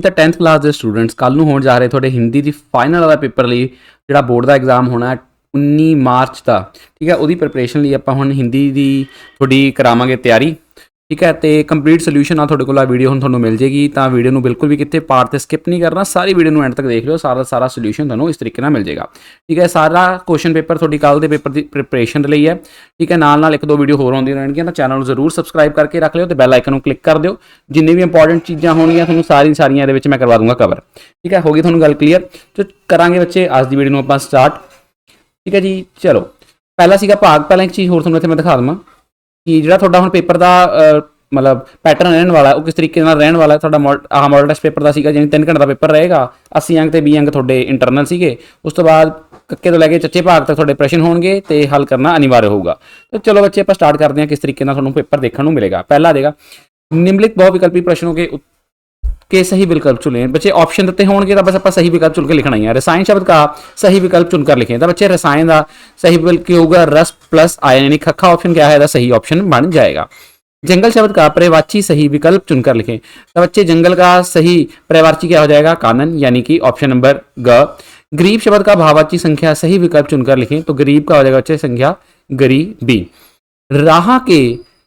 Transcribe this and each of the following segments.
ਤਾਂ 10th class ਦੇ students ਕੱਲ ਨੂੰ ਹੋਣ ਜਾ ਰਹੇ ਤੁਹਾਡੇ ਹਿੰਦੀ ਦੀ ਫਾਈਨਲ ਵਾਲਾ ਪੇਪਰ ਲਈ ਜਿਹੜਾ ਬੋਰਡ ਦਾ ਐਗਜ਼ਾਮ ਹੋਣਾ 19 ਮਾਰਚ ਦਾ, ਠੀਕ ਹੈ। ਉਹਦੀ ਪ੍ਰਿਪਰੇਸ਼ਨ ਲਈ ਆਪਾਂ ਹੁਣ ਹਿੰਦੀ ਦੀ ਤੁਹਾਡੀ ਕਰਾਵਾਂਗੇ ਤਿਆਰੀ, ਠੀਕ ਹੈ। ਤੇ ਕੰਪਲੀਟ ਸੋਲੂਸ਼ਨ ਆ ਤੁਹਾਡੇ ਕੋਲ ਆ ਵੀਡੀਓ ਹੁਣ ਤੁਹਾਨੂੰ ਮਿਲ ਜੇਗੀ, ਤਾਂ ਵੀਡੀਓ ਨੂੰ ਬਿਲਕੁਲ ਵੀ ਕਿਤੇ ਪਾਰਟ ਤੇ ਸਕਿਪ ਨਹੀਂ ਕਰਨਾ, ਸਾਰੀ ਵੀਡੀਓ ਨੂੰ ਐਂਡ ਤੱਕ ਦੇਖ ਲਿਓ, ਸਾਰਾ ਸੋਲੂਸ਼ਨ ਤੁਹਾਨੂੰ ਇਸ ਤਰੀਕੇ ਨਾਲ ਮਿਲ ਜੇਗਾ, ਠੀਕ ਹੈ। ਸਾਰਾ ਕੁਐਸਚਨ ਪੇਪਰ ਤੁਹਾਡੀ ਕੱਲ ਦੇ ਪੇਪਰ ਦੀ ਪ੍ਰਿਪਰੇਸ਼ਨ ਦੇ ਲਈ ਹੈ, ਠੀਕ ਹੈ। ਨਾਲ ਇੱਕ ਦੋ ਵੀਡੀਓ ਹੋਰ ਆਉਂਦੀਆਂ ਰਹਿਣਗੀਆਂ, ਤਾਂ ਚੈਨਲ ਨੂੰ ਜ਼ਰੂਰ ਸਬਸਕ੍ਰਾਈਬ ਕਰਕੇ ਰੱਖ ਲਿਓ ਤੇ ਬੈਲ ਆਈਕਨ ਨੂੰ ਕਲਿੱਕ ਕਰ ਦਿਓ। ਜਿੰਨੇ ਵੀ ਇੰਪੋਰਟੈਂਟ ਚੀਜ਼ਾਂ ਹੋਣਗੀਆਂ ਤੁਹਾਨੂੰ ਸਾਰੀਆਂ ਇਹਦੇ ਵਿੱਚ ਮੈਂ ਕਰਵਾ ਦੂੰਗਾ ਕਵਰ, ਠੀਕ ਹੈ। ਹੋ ਗਈ ਤੁਹਾਨੂੰ ਗੱਲ ਕਲੀਅਰ? ਤੇ ਕਰਾਂਗੇ ਬੱਚੇ ਅੱਜ ਦੀ ਵੀਡੀਓ ਨੂੰ ਆਪਾਂ ਸਟਾਰਟ, ਠੀਕ ਹੈ ਜੀ। ਚਲੋ ਪਹਿਲਾ ਸੀਗਾ ਭਾਗ। ਪਹਿਲਾਂ ਇੱਕ ਚੀਜ਼ ਹੋਰ ਤੁਹਾਨੂੰ ਇੱਥੇ ਮੈਂ ਦਿਖਾ ਦਵਾਂ ਕਿ ਜਿਹੜਾ ਤੁਹਾਡਾ ਹੁਣ ਪੇਪਰ ਦਾ मतलब पैटर्न रहने वाला है वो किस तरीके रहने वाला है। थोड़ा मॉडल टेस्ट पेपर का सीगा, यानी 3 घंटे का पेपर रहेगा। 80 अंक ते 20 अंक थोड़े इंटरनल सीगे, उस तो बाद कक्के तो लैके चच्चे भाग तक थोड़े प्रश्न होंगे तो हल करना अनिवार्य होगा। तो चलो बच्चे आप स्टार्ट करते हैं किस तरीके थोड़ा पेपर देखने को मिलेगा। पहला देगा निम्नलिखित बहुविकल्पी प्रश्नों के सही विकल्प चुने। बच्चे ऑप्शन देते होंगे तो बस आप सही विकल्प चुन के लिखना ही है। रसायन शब्द का सही विकल्प चुनकर लिखें, तो बच्चे रसायन का सही विकल्प क्या होगा? रस प्लस आयन, यानी खखा ऑप्शन क्या है? सही ऑप्शन बन जाएगा। जंगल शब्द का पर्यायवाची सही विकल्प चुनकर लिखें, तो बच्चे जंगल का सही पर्यायवाची क्या हो जाएगा? कानन, यानी कि ऑप्शन नंबर ग। गरीब शब्द का भाववाची संख्या सही विकल्प चुनकर लिखें, तो गरीब का हो जाएगा बच्चे संख्या गरीबी। राह के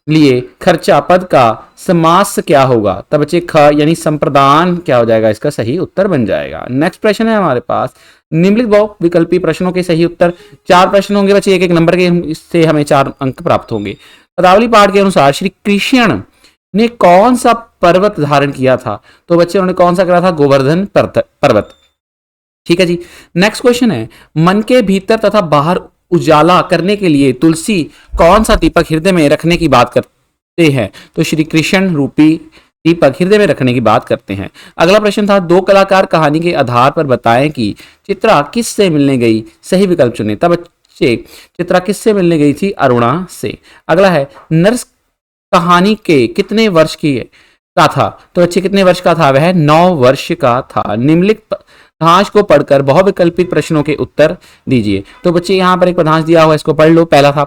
लिए खर्चा पद का समास क्या होगा? तो बच्चे ख यानी संप्रदान क्या हो जाएगा? इसका सही उत्तर बन जाएगा। नेक्स्ट प्रश्न है हमारे पास निम्नलिखित बहुविकल्पी प्रश्नों के सही उत्तर। 4 प्रश्न होंगे बच्चे, एक नंबर के, इससे हमें 4 अंक प्राप्त होंगे। पदावली पाठ के अनुसार श्री कृष्ण ने कौन सा पर्वत धारण किया था? तो बच्चे उन्होंने कौन सा करा था? गोवर्धन पर्वत, ठीक है जी। नेक्स्ट क्वेश्चन है मन के भीतर तथा बाहर उजाला करने के लिए तुलसी कौन सा दीपक हृदय में रखने की बात करते हैं? तो श्री कृष्ण रूपी दीपक हृदय में रखने की बात करते हैं। अगला प्रश्न था दो कलाकार कहानी के आधार पर बताएं कि चित्रा किससे मिलने गई? सही विकल्प चुने। तब चित्रा किससे मिलने गई थी? अरुणा से। अगला है नर्स कहानी के कितने वर्ष का था? तो बच्चे कितने वर्ष का था? वह 9 वर्ष का था। निम्नलिखित पदांश को पढ़कर बहुविकल्पित प्रश्नों के उत्तर दीजिए। तो बच्चे यहाँ पर एक पदांश दिया हुआ, इसको पढ़ लो। पहला था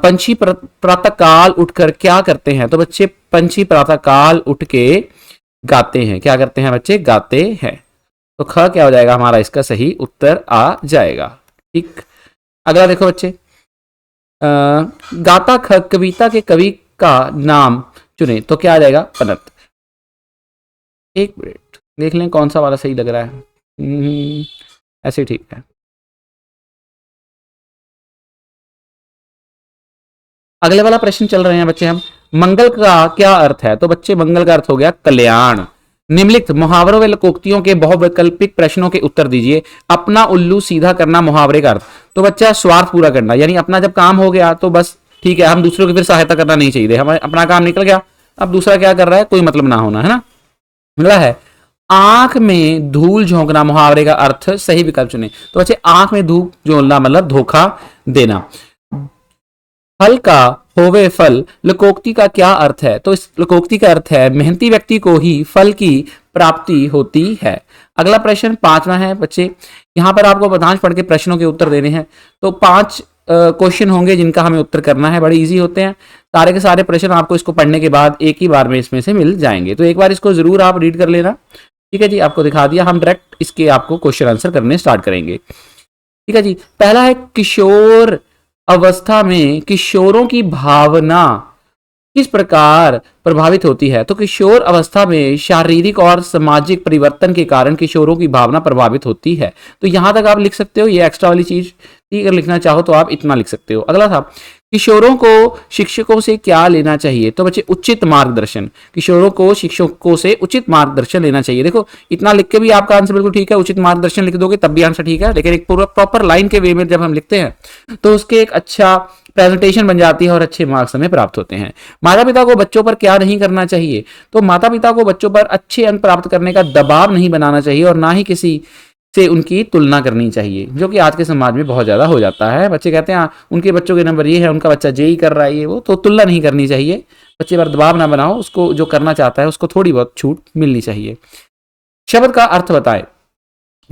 पंछी प्रातःकाल उठकर क्या करते हैं? तो बच्चे पंछी प्रातःकाल उठ के गाते हैं। क्या करते हैं बच्चे? गाते हैं। तो ख क्या हो जाएगा हमारा? इसका सही उत्तर आ जाएगा, ठीक। अगला देखो बच्चे गाता ख कविता के कवि का नाम चुने, तो क्या आ जाएगा? पनत। एक मिनट देख लें कौन सा वाला सही लग रहा है। ऐसे ठीक है। अगले वाला प्रश्न चल रहे हैं बच्चे हम। मंगल का क्या अर्थ है? तो बच्चे मंगल का अर्थ हो गया कल्याण। निम्नलिखित मुहावरों व लोकोक्तियों के बहुवैकल्पिक प्रश्नों के उत्तर दीजिए। अपना उल्लू सीधा करना मुहावरे का अर्थ। तो बच्चा स्वार्थ पूरा करना, यानी अपना जब काम हो गया तो बस ठीक है, हम दूसरों की फिर सहायता करना नहीं चाहिए। हमारे अपना काम निकल गया, अब दूसरा क्या कर रहा है कोई मतलब ना होना, है ना। मिला है आंख में धूल झोंकना मुहावरे का अर्थ। सही विकल्प चुने। तो बच्चे आंख में धूल झोंकना मतलब धोखा देना। फल का होवे फल लोकोक्ति का क्या अर्थ है? तो इस लोकोक्ति का अर्थ है मेहनती व्यक्ति को ही फल की प्राप्ति होती है। अगला प्रश्न 5वां है बच्चे, यहाँ पर आपको पदांश पढ़ के प्रश्नों के उत्तर देने हैं। तो 5 क्वेश्चन होंगे जिनका हमें उत्तर करना है, बड़े इजी होते हैं सारे के सारे प्रश्न। आपको इसको पढ़ने के बाद एक ही बार में इसमें से मिल जाएंगे, तो एक बार इसको जरूर आप रीड कर लेना, ठीक है जी। आपको दिखा दिया, हम डायरेक्ट इसके आपको क्वेश्चन आंसर करने स्टार्ट करेंगे, ठीक है जी। पहला है किशोर अवस्था में किशोरों की भावना किस प्रकार प्रभावित होती है? तो किशोर अवस्था में शारीरिक और सामाजिक परिवर्तन के कारण किशोरों की भावना प्रभावित होती है। तो यहां तक आप लिख सकते हो, ये एक्स्ट्रा वाली चीज, अगर लिखना चाहो तो आप इतना लिख सकते हो। अगला था किशोरों को शिक्षकों से क्या लेना चाहिए? तो बच्चे उचित मार्गदर्शन। किशोरों को शिक्षकों से उचित मार्गदर्शन लेना चाहिए। देखो इतना लिख के भी आपका आंसर बिल्कुल ठीक है, उचित मार्गदर्शन लिख दोगे तब भी आंसर ठीक है, लेकिन एक पूरा प्रॉपर लाइन के वे में जब हम लिखते हैं तो उसके एक अच्छा प्रेजेंटेशन बन जाती है और अच्छे मार्क्स हमें प्राप्त होते हैं। माता पिता को बच्चों पर क्या नहीं करना चाहिए? तो माता पिता को बच्चों पर अच्छे अंक प्राप्त करने का दबाव नहीं बनाना चाहिए और ना ही किसी से उनकी तुलना करनी चाहिए, जो कि आज के समाज में बहुत ज्यादा हो जाता है। बच्चे कहते हैं उनके बच्चों के नंबर ये है, उनका बच्चा जेई कर रहा है, ये वो, तो तुलना नहीं करनी चाहिए। बच्चे पर दबाव ना बनाओ, उसको जो करना चाहता है उसको थोड़ी बहुत छूट मिलनी चाहिए। शब्द का अर्थ बताएं।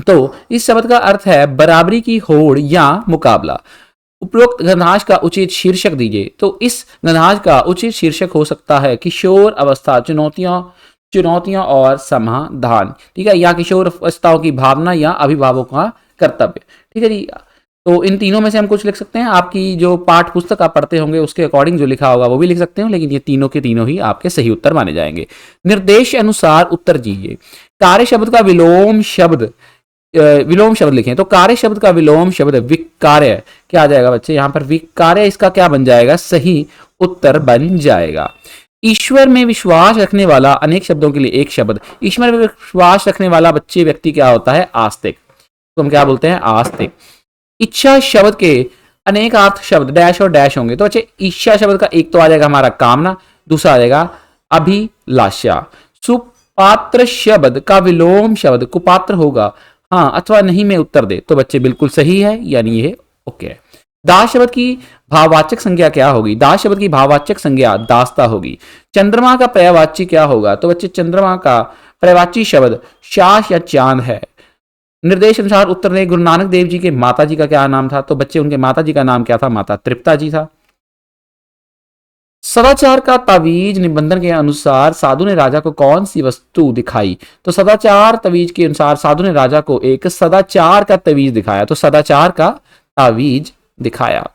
तो इस शब्द का अर्थ है बराबरी की होड़ या मुकाबला। उपरोक्त गणराज का उचित शीर्षक दीजिए। तो इस गणराज का उचित शीर्षक हो सकता है किशोर अवस्था चुनौतियों चुनौतियां और समाधान। ठीक है, या किशोर अवस्थाओं की भावना या अभिभावकों का कर्तव्य। ठीक है जी, तो इन तीनों में से हम कुछ लिख सकते हैं। आपकी जो पाठ पुस्तक आप पढ़ते होंगे उसके अकॉर्डिंग जो लिखा होगा वो भी लिख सकते हो, लेकिन ये तीनों के तीनों ही आपके सही उत्तर माने जाएंगे। निर्देश अनुसार उत्तर दीजिए। कार्य शब्द का विलोम शब्द लिखें, तो कार्य शब्द का विलोम शब्द विकार्य क्या आ जाएगा बच्चे, यहां पर विकार्य इसका क्या बन जाएगा, सही उत्तर बन जाएगा। ईश्वर में विश्वास रखने वाला, अनेक शब्दों के लिए एक शब्द, ईश्वर में विश्वास रखने वाला बच्चे व्यक्ति क्या होता है, आस्तिक, तो हम क्या बोलते हैं, आस्तिक। इच्छा शब्द के अनेक अर्थ शब्द डैश और डैश होंगे, तो अच्छे इच्छा शब्द का एक तो आ जाएगा हमारा कामना, दूसरा आ जाएगा अभिलाषा। सुपात्र शब्द का विलोम शब्द कुपात्र होगा, हाँ अथवा नहीं में उत्तर दे, तो बच्चे बिल्कुल सही है, यानी ये ओके है। दास शब्द की भाववाचक संज्ञा क्या होगी, दास शब्द की भाववाचक संज्ञा दास्ता होगी। चंद्रमा का पर्यायवाची क्या होगा, तो बच्चे चंद्रमा का पर्यायवाची शब्द शास या चांद है। निर्देश अनुसार उत्तर दें। गुरु नानक देव जी के माता जी का क्या नाम था, तो बच्चे उनके माता जी का नाम क्या था, माता तृप्ता जी था। सदाचार का तावीज निबंधन के अनुसार साधु ने राजा को कौन सी वस्तु दिखाई, तो सदाचार तावीज के अनुसार साधु ने राजा को एक सदाचार का तावीज दिखाया, तो सदाचार का तावीज दिखाया।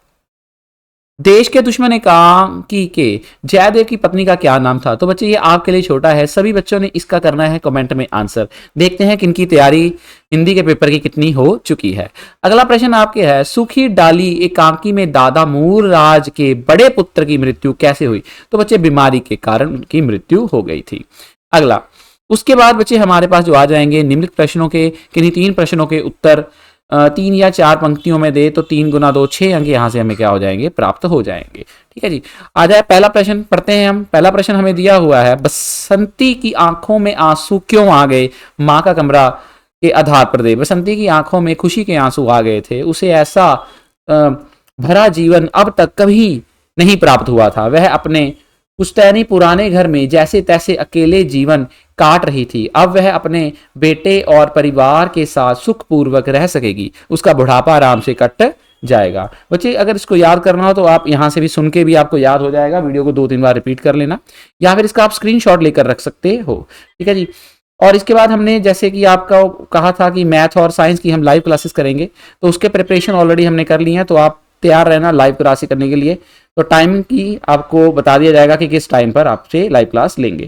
देश के दुश्मन ने कहा कि के जयदेव की पत्नी का क्या नाम था, तो बच्चे ये आपके लिए छोटा है, सभी बच्चों ने इसका करना है कमेंट में आंसर। देखते हैं किनकी तैयारी हिंदी के पेपर की कितनी हो चुकी है। अगला प्रश्न आपके है, सूखी डाली एकांकी में दादा मूलराज के बड़े पुत्र की मृत्यु कैसे हुई, तो बच्चे बीमारी के कारण उनकी मृत्यु हो गई थी। अगला, उसके बाद बच्चे हमारे पास जो आ जाएंगे निम्नलिखित प्रश्नों के किन्हीं तीन प्रश्नों के उत्तर 3 या 4 पंक्तियों में दे, तो 3 गुना 2 6 अंक यहां से हमें क्या हो जाएंगे, प्राप्त हो जाएंगे। ठीक है जी, आ जाए पहला प्रश्न पढ़ते हैं हम। पहला प्रश्न हमें दिया हुआ है, बसंती की आंखों में आंसू क्यों आ गए, माँ का कमरा के आधार पर दे। बसंती की आंखों में खुशी के आंसू आ गए थे, उसे ऐसा भरा जीवन अब तक कभी नहीं प्राप्त हुआ था। वह अपने पुश्तैनी पुराने घर में जैसे तैसे अकेले जीवन काट रही थी, अब वह अपने बेटे और परिवार के साथ सुखपूर्वक रह सकेगी, उसका बुढ़ापा आराम से कट जाएगा। बच्चे अगर इसको याद करना हो तो आप यहां से भी सुन के भी आपको याद हो जाएगा, वीडियो को 2-3 बार रिपीट कर लेना, या फिर इसका आप स्क्रीनशॉट लेकर रख सकते हो। ठीक है जी, और इसके बाद हमने जैसे कि आपका कहा था कि मैथ और साइंस की हम लाइव क्लासेस करेंगे, तो उसके प्रिपरेशन ऑलरेडी हमने कर ली है, तो आप तैयार रहना लाइव क्लास करने के लिए। तो टाइम की आपको बता दिया जाएगा कि किस टाइम पर आपसे लाइव क्लास लेंगे।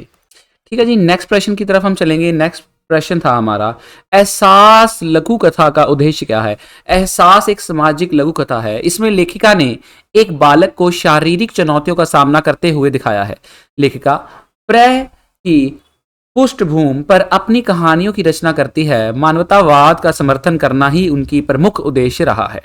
ठीक है जी, नेक्स्ट प्रश्न की तरफ हम चलेंगे। नेक्स्ट प्रश्न था हमारा, एहसास लघु कथा का उद्देश्य क्या है। एहसास एक सामाजिक लघु कथा है, इसमें लेखिका ने एक बालक को शारीरिक चुनौतियों का सामना करते हुए दिखाया है। लेखिका प्रह की पृष्ठभूमि पर अपनी कहानियों की रचना करती है, मानवतावाद का समर्थन करना ही उनकी प्रमुख उद्देश्य रहा है।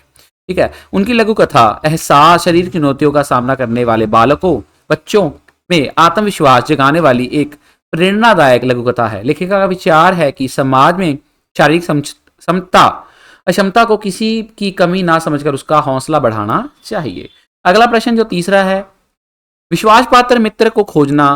ठीक है, उनकी लघु कथा एहसास शारीरिक चुनौतियों का सामना करने वाले बच्चों में आत्मविश्वास जगाने वाली एक प्रेरणादायक लघु कथा है। लेखिका का विचार है कि समाज में शारीरिक अक्षमता को किसी की कमी ना समझकर उसका हौसला बढ़ाना चाहिए। अगला प्रश्न जो तीसरा है, विश्वास पात्र मित्र को खोजना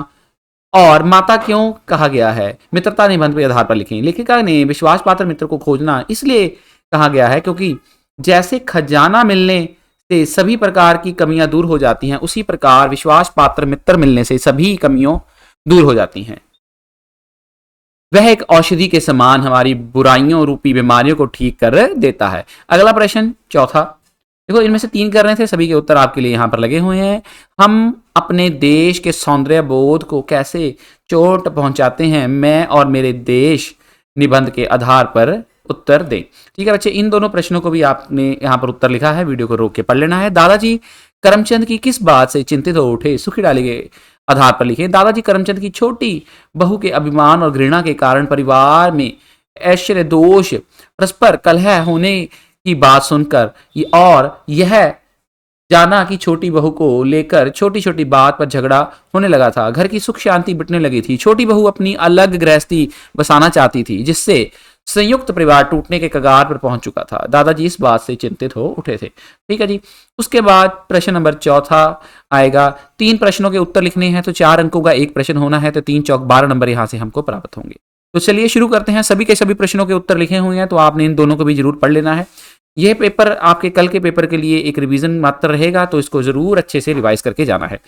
और माता क्यों कहा गया है, मित्रता निबंध के आधार पर लिखें। लेखिका ने विश्वास पात्र मित्र को खोजना इसलिए कहा गया है क्योंकि जैसे खजाना मिलने से सभी प्रकार की कमियां दूर हो जाती हैं, उसी प्रकार विश्वास पात्र मित्र मिलने से सभी कमियों दूर हो जाती हैं। वह एक औषधि के समान हमारी बुराइयों रूपी बीमारियों को ठीक कर देता है। अगला प्रश्न चौथा, देखो इनमें से 3 कर रहे थे, सभी के उत्तर आपके लिए यहां पर लगे हुए हैं। हम अपने देश के सौंदर्य बोध को कैसे चोट पहुंचाते हैं, मैं और मेरे देश निबंध के आधार पर उत्तर दें। ठीक है बच्चे, इन दोनों प्रश्नों को भी आपने यहाँ पर उत्तर लिखा है, वीडियो को रोक के पढ़ लेना है। दादाजी करमचंद की किस बात से चिंतित हो उठे, सुखी डाली के आधार पर लिखें। दादाजी करमचंद की छोटी बहू के अभिमान और घृणा के कारण परिवार में ऐश्वर्य दोष परस्पर कलह होने की बात सुनकर और यह जाना कि छोटी बहू को लेकर छोटी छोटी बात पर झगड़ा होने लगा था, घर की सुख शांति बिटने लगी थी। छोटी बहू अपनी अलग गृहस्थी बसाना चाहती थी, जिससे संयुक्त परिवार टूटने के कगार पर पहुंच चुका था। दादाजी इस बात से चिंतित हो उठे थे। ठीक है जी, उसके बाद प्रश्न नंबर चौथा आएगा। 3 प्रश्नों के उत्तर लिखने हैं, तो 4 अंकों का एक प्रश्न होना है, तो 3 चौक 12 नंबर यहां से हमको प्राप्त होंगे। तो चलिए शुरू करते हैं। सभी के सभी प्रश्नों के उत्तर लिखे हुए हैं, तो आपने इन दोनों को भी जरूर पढ़ लेना है। यह पेपर आपके कल के पेपर के लिए एक रिवीजन मात्र रहेगा, तो इसको जरूर अच्छे से रिवाइज करके जाना है।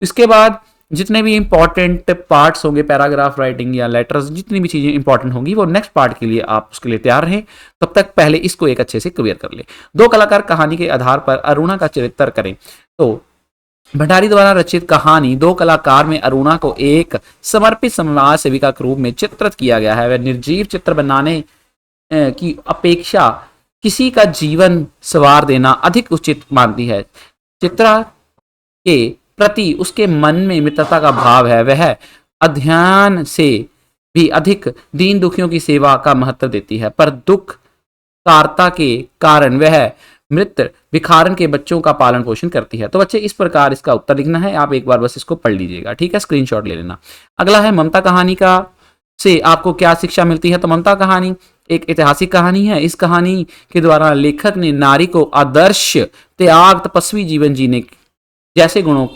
इसके बाद जितने भी इंपॉर्टेंट पार्ट्स होंगे, पैराग्राफ राइटिंग या लेटर्स, जितनी भी चीज़ें इंपॉर्टेंट होंगी वो नेक्स्ट पार्ट के लिए आप उसके लिए तैयार रहें। तब तक पहले इसको एक अच्छे से क्लियर कर ले। दो कलाकार कहानी के आधार पर अरुणा का चरित्र करें। तो भंडारी द्वारा रचित कहानी दो कलाकार में अरुणा को एक समर्पित समाज सेविका के रूप में चित्रित किया गया है। वह निर्जीव चित्र बनाने की अपेक्षा किसी का जीवन संवार देना अधिक उचित मानती है। चित्रा के प्रति उसके मन में मित्रता का भाव है। वह अध्ययन से भी अधिक दीन दुखियों की सेवा का महत्व देती है, पर दुख कारता के कारण वह मृत भिखारन के बच्चों का पालन पोषण करती है। तो बच्चे इस प्रकार इसका उत्तर लिखना है। आप एक बार बस इसको पढ़ लीजिएगा, ठीक है, स्क्रीनशॉट ले लेना। अगला है ममता कहानी का से आपको क्या शिक्षा मिलती है। तो ममता कहानी एक ऐतिहासिक कहानी है। इस कहानी के द्वारा लेखक ने नारी को आदर्श, त्याग, तपस्वी जीवन जीने जैसे गुणों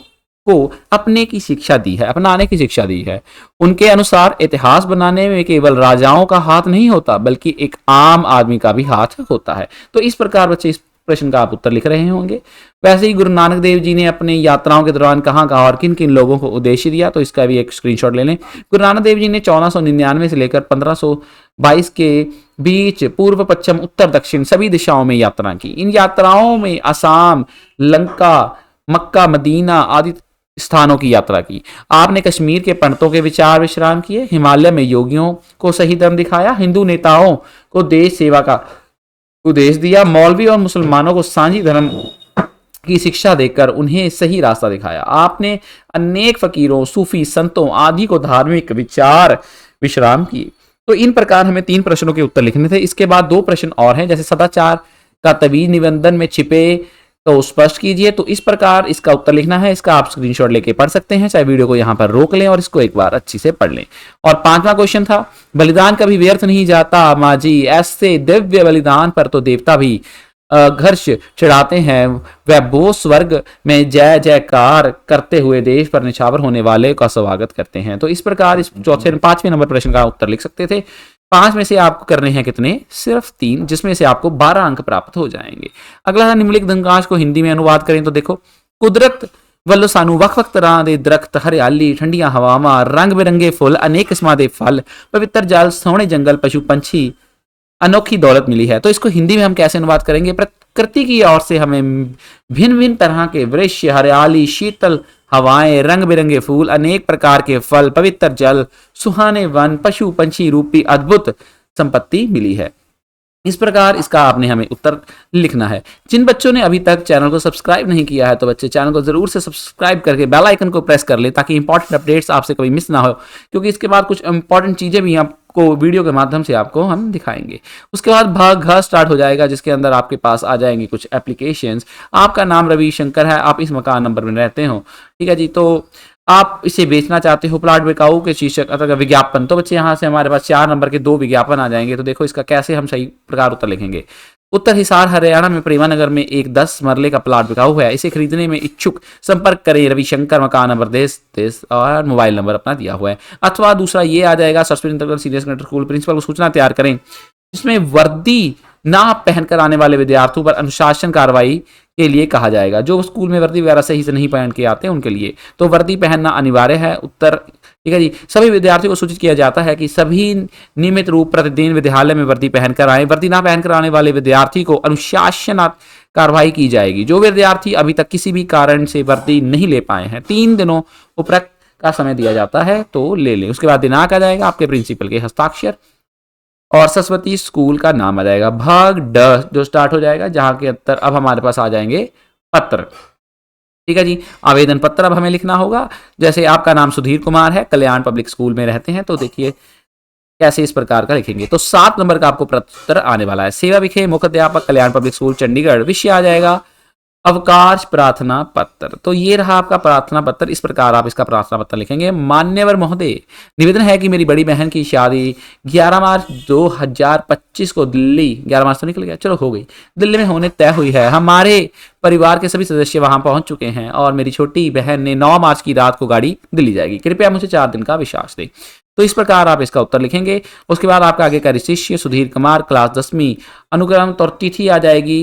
को अपने की शिक्षा दी है, अपनाने की शिक्षा दी है। उनके अनुसार इतिहास बनाने में केवल राजाओं का हाथ नहीं होता, बल्कि एक आम आदमी का भी हाथ होता है। तो इस प्रकार बच्चे इस प्रश्न का आप उत्तर लिख रहे होंगे। वैसे ही गुरु नानक देव जी ने अपने यात्राओं के दौरान कहाँ कहाँ और किन किन लोगों को उद्देश्य दिया, तो इसका भी एक स्क्रीनशॉट ले लें। गुरु नानक देव जी ने 1499 से लेकर 1522 के बीच पूर्व, पश्चिम, उत्तर, दक्षिण सभी दिशाओं में यात्रा की। इन यात्राओं में असम, लंका, मक्का, मदीना आदि स्थानों की यात्रा की। आपने कश्मीर के पंडितों के विचार विश्राम किए, हिमालय में योगियों को सही धर्म दिखाया, हिंदू नेताओं को देश सेवा का उपदेश दिया, मौलवी और मुसलमानों को सांझी धर्म की शिक्षा देकर उन्हें सही रास्ता दिखाया। आपने अनेक फकीरों, सूफी, संतों आदि को धार्मिक विचार विश्राम किए। तो इन प्रकार हमें 3 प्रश्नों के उत्तर लिखने थे। इसके बाद 2 प्रश्न और हैं, जैसे सदाचार का तवीज निबंधन में छिपे तो स्पष्ट कीजिए। तो इस प्रकार इसका उत्तर लिखना है। इसका आप स्क्रीनशॉट लेके पढ़ सकते हैं, चाहे वीडियो को यहां पर रोक लें और इसको एक बार अच्छी से पढ़ लें। और 5वां क्वेश्चन था, बलिदान कभी व्यर्थ नहीं जाता माजी, ऐसे दिव्य बलिदान पर तो देवता भी घर्ष चढ़ाते हैं। वह वो स्वर्ग में जय जयकार करते हुए देश पर निछावर होने वाले का स्वागत करते हैं। तो इस प्रकार इस 5वें नंबर प्रश्न का उत्तर लिख सकते थे। 5 में से आपको करने हैं कितने? सिर्फ 3, जिसमें से आपको 12 अंक प्राप्त हो जाएंगे। अगला निम्नलिखित दंकांश को हिंदी में अनुवाद करें। तो देखो, कुदरत ਵੱਲੋਂ ਸਾਨੂੰ ਵੱਖ-ਵੱਖ ਤਰ੍ਹਾਂ ਦੇ ਦਰਖਤ, ਹਰਿਆਲੀ, ਠੰਡੀਆਂ ਹਵਾਵਾਂ, रंग-बिरंगे फुल, अनेक किस्म के फल, पवित्र जल, सोहने जंगल, पशु पंछी, अनोखी दौलत मिली है। तो इसको हिंदी में हम कैसे अनुवाद करेंगे? प्रकृति की ओर से हमें भिन्न भिन्न तरह के वृक्ष, हरियाली, शीतल हवाएं, रंग बिरंगे फूल, अनेक प्रकार के फल, पवित्र जल, सुहाने वन, पशु पंछी रूपी अद्भुत संपत्ति मिली है। इस प्रकार इसका आपने हमें उत्तर लिखना है। जिन बच्चों ने अभी तक चैनल को सब्सक्राइब नहीं किया है, तो बच्चे चैनल को जरूर से सब्सक्राइब करके बेल आइकन को प्रेस कर ले, ताकि इंपॉर्टेंट अपडेट्स आपसे कभी मिस ना हो, क्योंकि इसके बाद कुछ इंपॉर्टेंट चीजें भी आपको वीडियो के माध्यम से आपको हम दिखाएंगे। उसके बाद भाग घ स्टार्ट हो जाएगा, जिसके अंदर आपके पास आ जाएंगे कुछ एप्लीकेशंस। आपका नाम रविशंकर है, आप इस मकान नंबर में रहते हो, ठीक है जी। तो आप इसे बेचना चाहते हो, प्लाट बिकाऊ के शीर्षक अथवा विज्ञापन। तो बच्चे यहाँ से हमारे पास 4 नंबर के 2 विज्ञापन आ जाएंगे। तो देखो इसका कैसे हम सही प्रकार उत्तर लिखेंगे। उत्तर हिसार हरियाणा में प्रेमानगर में एक 10 मरले का प्लाट बिकाऊ है, इसे खरीदने में इच्छुक संपर्क करें रविशंकर, मकान नंबर देश और मोबाइल नंबर अपना दिया हुआ है। अथवा दूसरा ये आ जाएगा, suspend senior secondary school principal को सूचना तैयार करें जिसमें वर्दी ना पहनकर आने वाले विद्यार्थियों पर अनुशासन कार्रवाई के लिए कहा जाएगा। जो स्कूल में वर्दी वगैरह सही से नहीं पहन के आते हैं उनके लिए तो वर्दी पहनना अनिवार्य है। उत्तर, ठीक है जी। सभी विद्यार्थियों को सूचित किया जाता है कि सभी नियमित रूप प्रतिदिन विद्यालय में वर्दी पहनकर आए। वर्दी ना पहनकर आने वाले विद्यार्थी को अनुशासनात्मक कार्रवाई की जाएगी। जो विद्यार्थी अभी तक किसी भी कारण से वर्दी नहीं ले पाए हैं, 3 दिनों उपरक्त का समय दिया जाता है, तो ले लें। उसके बाद दिनांक आ जाएगा, आपके प्रिंसिपल के हस्ताक्षर और सरस्वती स्कूल का नाम आ जाएगा। भाग ड जो स्टार्ट हो जाएगा, जहां के अंदर अब हमारे पास आ जाएंगे पत्र, ठीक है जी। आवेदन पत्र अब हमें लिखना होगा। जैसे आपका नाम सुधीर कुमार है, कल्याण पब्लिक स्कूल में रहते हैं, तो देखिए कैसे इस प्रकार का लिखेंगे। तो 7 नंबर का आपको पत्र आने वाला है। सेवा विखे मुख्य अध्यापक, कल्याण पब्लिक स्कूल चंडीगढ़। विषय आ जाएगा अवकाश प्रार्थना पत्र। तो ये रहा आपका प्रार्थना पत्र। इस प्रकार आप इसका प्रार्थना पत्र लिखेंगे। मान्यवर महोदय, निवेदन है कि मेरी बड़ी बहन की शादी 11 मार्च 2025 को दिल्ली, 11 मार्च तो निकल गया, चलो हो गई, दिल्ली में होने तय हुई है। हमारे परिवार के सभी सदस्य वहां पहुंच चुके हैं और मेरी छोटी बहन ने 9 मार्च की रात को गाड़ी दिल्ली जाएगी। कृपया मुझे 4 दिन का विश्वास दें। तो इस प्रकार आप इसका उत्तर लिखेंगे। उसके बाद आपका आगे का शिष्य सुधीर कुमार, क्लास 10वीं, अनुक्रम और तिथि आ जाएगी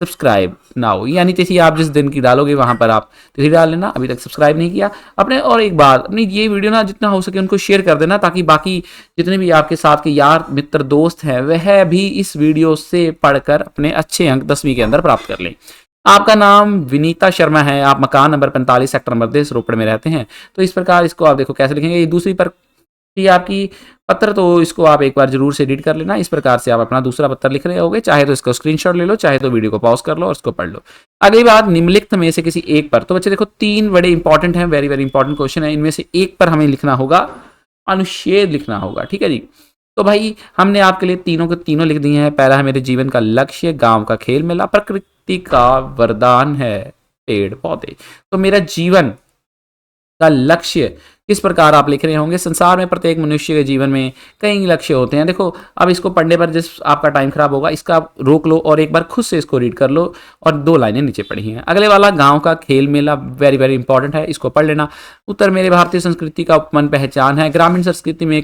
सब्सक्राइब नाउ, यानी तिथि आप जिस दिन की डालोगे वहां पर आप तिथि डाल लेना। अभी तक सब्सक्राइब नहीं किया अपने, और एक बात, अपनी ये वीडियो ना जितना हो सके उनको शेयर कर देना, ताकि बाकी जितने भी आपके साथ के यार मित्र दोस्त हैं वह भी इस वीडियो से पढ़कर अपने अच्छे अंक 10वीं के अंदर प्राप्त कर लें। आपका नाम विनीता शर्मा है, आप मकान नंबर 45 सेक्टर नंबर 10 रोपड़ में रहते हैं। तो इस प्रकार इसको आप देखो कैसे लिखेंगे। ये दूसरी पर आपकी पत्र, तो इसको आप एक बार जरूर से एडिट कर लेना। इस प्रकार से आप अपना दूसरा पत्र लिख रहे होगे, चाहे तो इसको स्क्रीनशॉट ले लो, चाहे तो वीडियो को पॉज कर लो और इसको पढ़ लो। अगली बात, निम्नलिखित में से किसी एक पर, तो बच्चे देखो 3 बड़े इंपॉर्टेंट हैं, वेरी वेरी इंपॉर्टेंट क्वेश्चन है। इनमें से एक पर हमें लिखना होगा, अनुच्छेद लिखना होगा, ठीक है जी। तो भाई हमने आपके लिए तीनों के तीनों लिख दिए हैं। पहला है मेरे जीवन का लक्ष्य, गांव का खेल मेला, प्रकृति का वरदान है पेड़ पौधे। तो मेरा जीवन का लक्ष्य किस प्रकार आप लिख रहे होंगे। संसार में प्रत्येक मनुष्य के जीवन में कई लक्ष्य होते हैं। देखो अब इसको पढ़ने पर जिस आपका टाइम खराब होगा, इसका आप रोक लो और एक बार खुद से इसको रीड कर लो, और 2 लाइनें नीचे पढ़ी हैं। अगले वाला, गांव का खेल मेला, वेरी वेरी इंपॉर्टेंट है, इसको पढ़ लेना। उत्तर, मेरे भारतीय संस्कृति का उपमन पहचान है, ग्रामीण संस्कृति में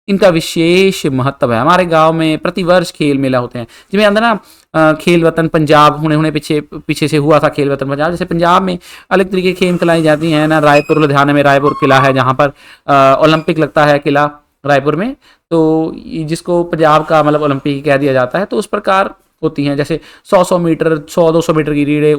इनका विशेष महत्व है। हमारे गांव में प्रतिवर्ष खेल मेला होते हैं, जिसमें अंदर ना खेल वतन पंजाब हुने पीछे से हुआ था खेल वतन पंजाब। जैसे पंजाब में अलग तरीके की खेल खिलाई जाती हैं ना। रायपुर लुधियाना में रायपुर किला है, जहाँ पर ओलंपिक लगता है किला रायपुर में, तो जिसको पंजाब का मतलब ओलंपिक कह दिया जाता है। तो उस प्रकार होती हैं, जैसे 100 मीटर 100-200 मीटर की रीढ़े,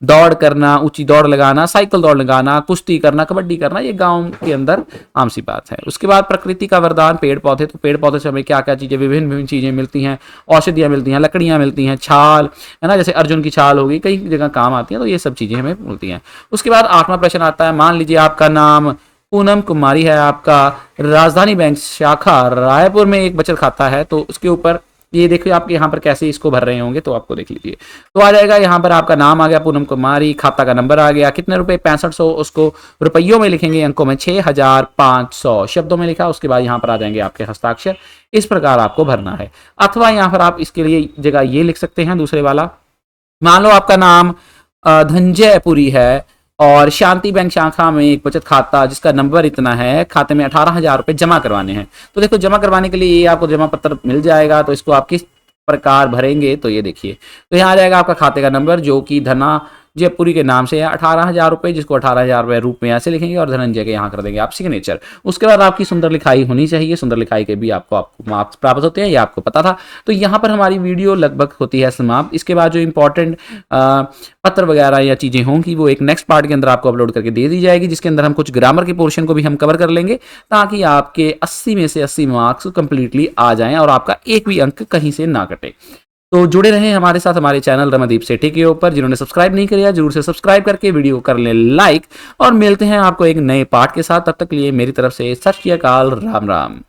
दौड़ करना, ऊंची दौड़ लगाना, साइकिल दौड़ लगाना, कुश्ती करना, कबड्डी करना, ये गांव के अंदर आम सी बात है। उसके बाद प्रकृति का वरदान, पेड़ पौधे। तो पेड़ पौधे से हमें क्या क्या चीज़ें, विभिन्न विभिन्न चीज़ें मिलती हैं, औषधियाँ मिलती हैं, लकड़ियाँ मिलती हैं, छाल है ना, जैसे अर्जुन की छाल होगी, कई जगह काम आती है। तो ये सब चीज़ें हमें मिलती हैं। उसके बाद 8वां प्रश्न आता है, मान लीजिए आपका नाम पूनम कुमारी है, आपका राजधानी बैंक शाखा रायपुर में एक बचत खाता है। तो उसके ऊपर ये देखिए आप यहाँ पर कैसे इसको भर रहे होंगे, तो आपको देख लीजिए। तो आ जाएगा यहाँ पर आपका नाम आ गया पूनम कुमारी, खाता का नंबर आ गया, कितने रुपए 6500, उसको रुपयों में लिखेंगे, अंकों में 6500, शब्दों में लिखा। उसके बाद यहाँ पर आ जाएंगे आपके हस्ताक्षर। इस प्रकार आपको भरना है। अथवा यहाँ पर आप इसके लिए जगह ये लिख सकते हैं, दूसरे वाला, मान लो आपका नाम धंजयपुरी है और शांति बैंक शाखा में एक बचत खाता जिसका नंबर इतना है, खाते में 18,000 रुपए जमा करवाने हैं। तो देखो जमा करवाने के लिए ये आपको जमा पत्र मिल जाएगा। तो इसको आप किस प्रकार भरेंगे, तो ये देखिए, तो यहाँ आ जाएगा आपका खाते का नंबर, जो कि धना जयपुरी के नाम से है, 18,000 रुपए, जिसको 18,000 रुपए रूप में ऐसे लिखेंगे और धनंजय के यहाँ कर देंगे आप सिग्नेचर। उसके बाद आपकी सुंदर लिखाई होनी चाहिए। सुंदर लिखाई के भी आपको मार्क्स प्राप्त होते हैं, ये आपको पता था। तो यहाँ पर हमारी वीडियो लगभग होती है समाप्त। इसके बाद जो इंपॉर्टेंट पत्र वगैरह या चीज़ें होंगी वो एक नेक्स्ट पार्ट के अंदर आपको अपलोड करके दे दी जाएगी, जिसके अंदर हम कुछ ग्रामर के पोर्शन को भी हम कवर कर लेंगे, ताकि आपके 80 में से 80 मार्क्स कंप्लीटली आ जाएं और आपका एक भी अंक कहीं से ना कटे। तो जुड़े रहें हमारे साथ, हमारे चैनल रमनदीप सेठी के ऊपर। जिन्होंने सब्सक्राइब नहीं किया जरूर से सब्सक्राइब करके वीडियो कर लें लाइक, और मिलते हैं आपको एक नए पार्ट के साथ। तब तक के लिए मेरी तरफ से सत श्री अकाल, राम राम।